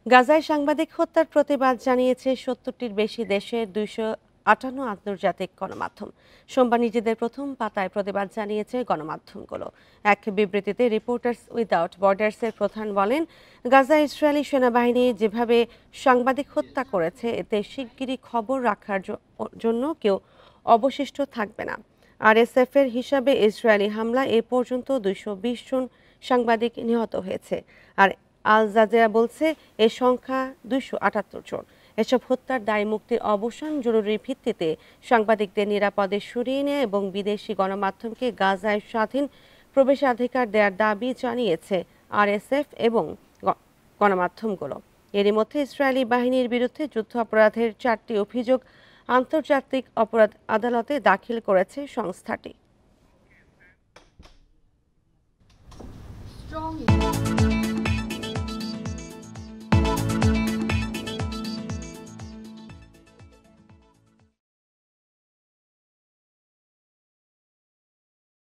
গাজায় সাংবাদিক হত্যার প্রতিবাদ জানিয়েছে ৭০টির বেশি দেশের ২৫৮ আন্তর্জাতিক গণমাধ্যম। সোমবার নিজেদের প্রথম পাতায় প্রতিবাদ জানিয়েছে গণমাধ্যমগুলো। এক বিবৃতিতে রিপোর্টার্স উইদাউট বর্ডার্সের প্রধান বলেন, গাজায় ইসরায়েলি সেনাবাহিনী যেভাবে সাংবাদিক হত্যা করেছে, এতে শিগগিরই খবর রাখার জন্য কেউ অবশিষ্ট থাকবে না। আরএসএফ এর হিসাবে ইসরায়েলি হামলা এ পর্যন্ত ২২০ জন সাংবাদিক নিহত হয়েছে। আর আল জাজিরা বলছে এ সংখ্যা ২৭৮ জন। এসব হত্যার দায় মুক্তির অবসান, জরুরি ভিত্তিতে সাংবাদিকদের নিরাপদে সরিয়ে নেয় এবং বিদেশি গণমাধ্যমকে গাজায় স্বাধীন প্রবেশাধিকার দেওয়ার দাবি জানিয়েছে আরএসএফ এবং গণমাধ্যমগুলো। এরই মধ্যে ইসরায়েলি বাহিনীর বিরুদ্ধে যুদ্ধাপরাধের ৪টি অভিযোগ আন্তর্জাতিক অপরাধ আদালতে দাখিল করেছে সংস্থাটি।